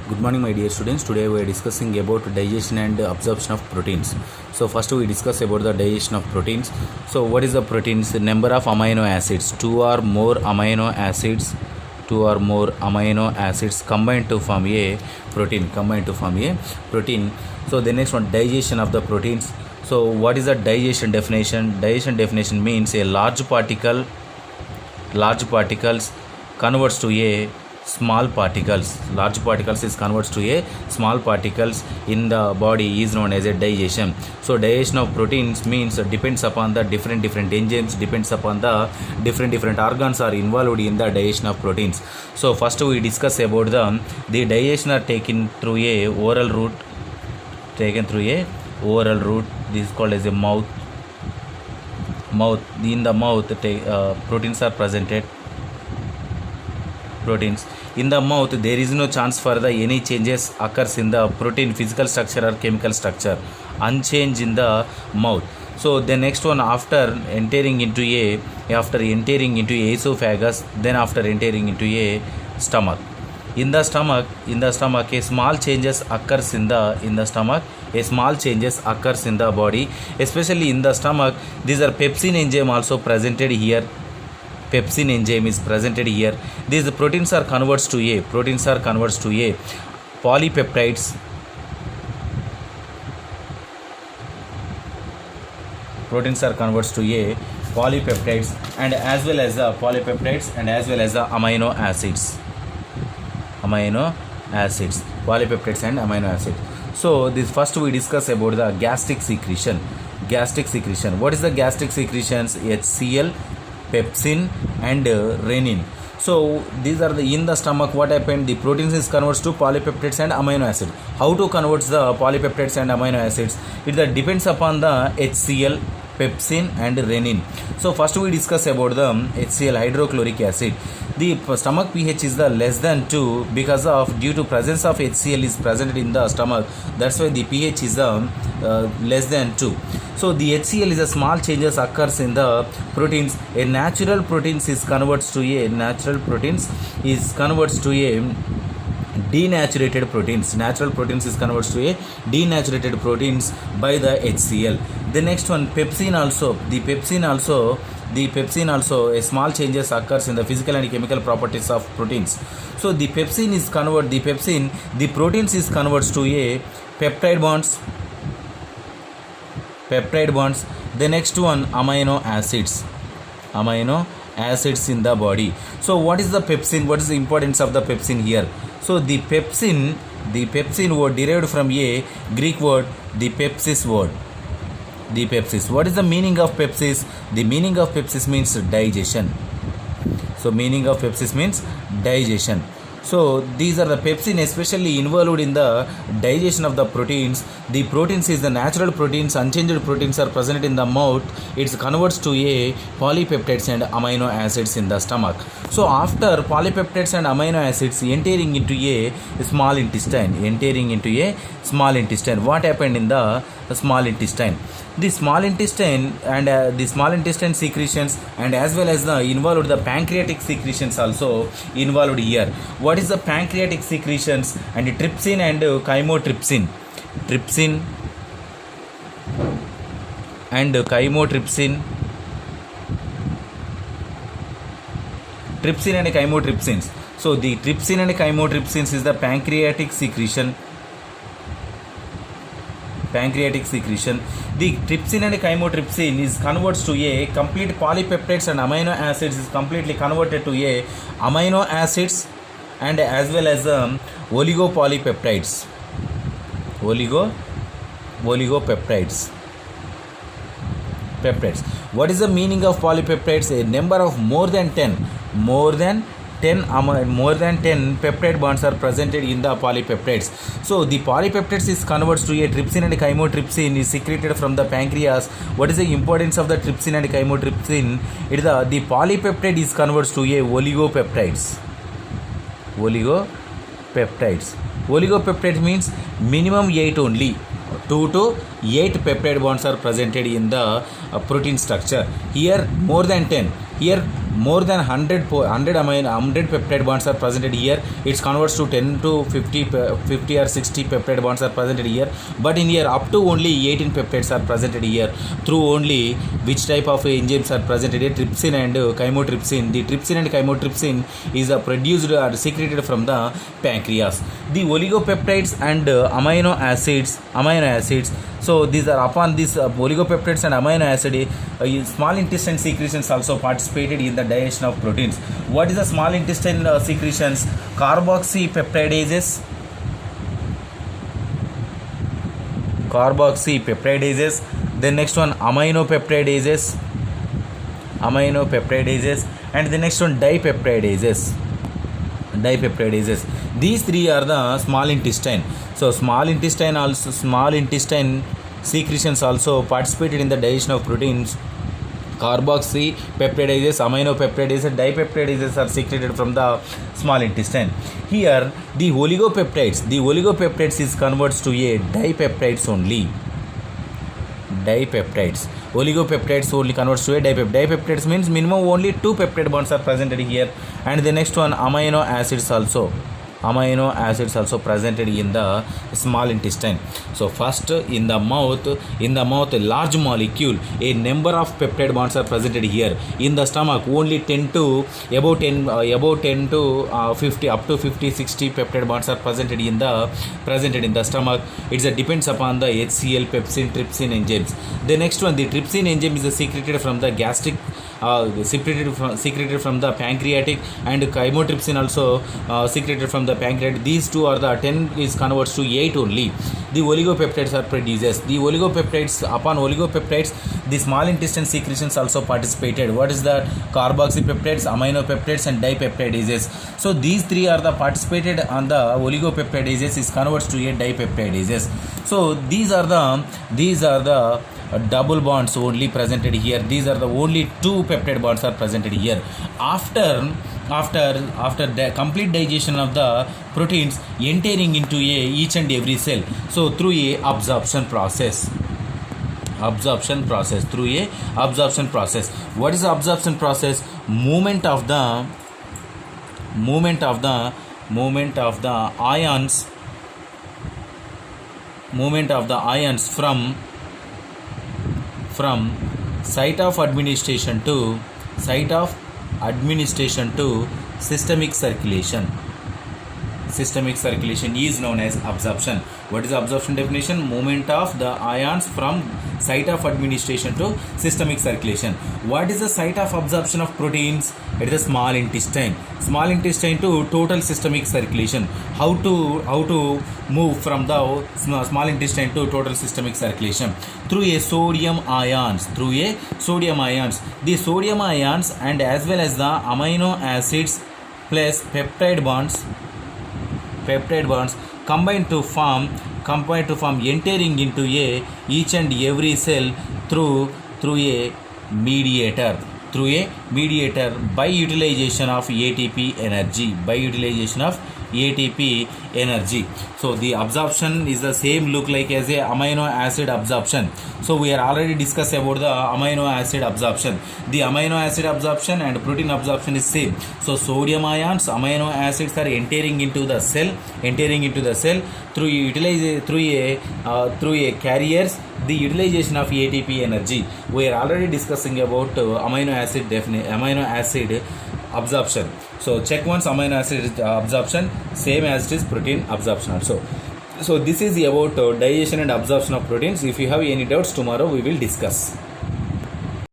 Good morning, my dear students. Today we are discussing about digestion and absorption of proteins. So first we discuss about the digestion of proteins. So what is the proteins? The number of amino acids. Two or more amino acids combined to form a protein. So the next one, digestion of the proteins. So what is the digestion definition? Digestion definition means a large particles converts to a small particles. Large particles is converts to a small particles in the body is known as a digestion. So digestion of proteins means depends upon the different enzymes, depends upon the different organs are involved in the digestion of proteins. So first we discuss about the digestion are taken through a oral route. This is called as a mouth. In the mouth proteins are presented. In the mouth there is no chance for the any changes occurs in the protein physical structure or chemical structure, unchanged in the mouth. So the next one, after entering into esophagus, then after entering into a stomach. In the stomach a small changes occurs in the body, especially in the stomach. These are pepsin enzyme also presented here. Pepsin enzyme is presented here. These proteins are converts to a polypeptides. Proteins are converts to a polypeptides and as well as the amino acids. Polypeptides and amino acids. So this first we discuss about the gastric secretion. What is the gastric secretions? HCl, pepsin and renin. So these are in the stomach. What happened? The proteins is converts to polypeptides and amino acid. How to convert the polypeptides and amino acids? It depends upon the HCl, pepsin and renin. So first we discuss about the HCl, hydrochloric acid. The stomach pH is the less than 2 because of due to presence of HCl is present in the stomach. That's why the pH is less than 2. So the HCl is a small changes occurs in the proteins. A natural proteins is converts to a denaturated proteins. Natural proteins is converts to a denaturated proteins by the HCl. The next one, pepsin also. The pepsin also a small changes occurs in the physical and chemical properties of proteins. So the pepsin is the proteins is converts to a peptide bonds. The next one, amino acids in the body. So what is the pepsin? What is the importance of the pepsin here? So the pepsin word derived from a Greek word, the pepsis word. What is the meaning of pepsis? The meaning of pepsis means digestion. So these are the pepsin especially involved in the digestion of the proteins. The proteins is the natural proteins, unchanged proteins are present in the mouth. It converts to a polypeptides and amino acids in the stomach. So after polypeptides and amino acids entering into a small intestine. What happened in the small intestine? The small intestine and the small intestine secretions and as well as the involved the pancreatic secretions also involved here. What is the pancreatic secretions? And trypsin and chymotrypsin. Trypsin and chymotrypsin. So the trypsin and chymotrypsins is the pancreatic secretion. The trypsin and chymotrypsin is converts to a complete polypeptides and amino acids is completely converted to a amino acids and as well as oligopeptides. What is the meaning of polypeptides? A number of more than 10 peptide bonds are presented in the polypeptides. So the polypeptides is converts to a trypsin and chymotrypsin is secreted from the pancreas. What is the importance of the trypsin and chymotrypsin? The polypeptide is converts to a oligopeptides. Oligopeptides means minimum 8 only. 2 to 8 peptide bonds are presented in the protein structure. Here more than 10. Here more than 100 peptide bonds are presented here, it converts to 10 to 50 or 60 peptide bonds are presented here, but in here up to only 18 peptides are presented here through only which type of enzymes are presented here, trypsin and chymotrypsin. The trypsin and chymotrypsin is produced or secreted from the pancreas. The oligopeptides and amino acids, so these are upon these oligopeptides and amino acid, small intestine secretions also participated in the digestion of proteins. What is the small intestine secretions? Carboxypeptidases, then next one aminopeptidases, and the next one dipeptidases. These three are the small intestine. So small intestine secretions also participated in the digestion of proteins. Carboxypeptidases, aminopeptidases, and dipeptidases are secreted from the small intestine. Here the oligopeptides is converts to a dipeptides only. Oligopeptides only converts to a dipeptide. Dipeptides means minimum only 2 peptide bonds are presented here. And the next one, amino acids also presented in the small intestine. So first, in the mouth large molecule, a number of peptide bonds are presented here. In the stomach only 10 to 50 up to 50-60 peptide bonds are presented in the stomach. It depends upon the HCl, pepsin, trypsin enzymes. The next one, the trypsin enzyme is secreted from the gastric, secreted from the pancreatic, and chymotrypsin also secreted from the pancreatic. These two are the 10 is converts to 8 only. The oligopeptides are produced. Upon oligopeptides, the small intestine secretions also participated. What is that? Carboxypeptides, aminopeptides, and dipeptidases. So these three are the participated on the oligopeptidases is converts to a dipeptidases. So these are the double bonds only presented here. These are the only 2 peptide bonds are presented here. After the complete digestion of the proteins entering into each and every cell, so through a absorption process. What is the absorption process? Movement of the ions from site of administration to systemic circulation. Systemic circulation is known as absorption. What is the absorption definition? Movement of the ions from site of administration to systemic circulation. What is the site of absorption of proteins? It is the small intestine. Small intestine to total systemic circulation. How to move from the small intestine to total systemic circulation? Through a sodium ions. The sodium ions and as well as the amino acids plus peptide bonds combine to form entering into each and every cell through a mediator by utilization of ATP energy. So the absorption is the same look like as a amino acid absorption. So we are already discussed about the amino acid absorption. The amino acid absorption and protein absorption is same. So sodium ions, amino acids are entering into the cell through a carriers, the utilization of ATP energy. We are already discussing about amino acid absorption. So check once amino acid absorption, same as it is protein absorption also. So this is about digestion and absorption of proteins. If you have any doubts, tomorrow we will discuss.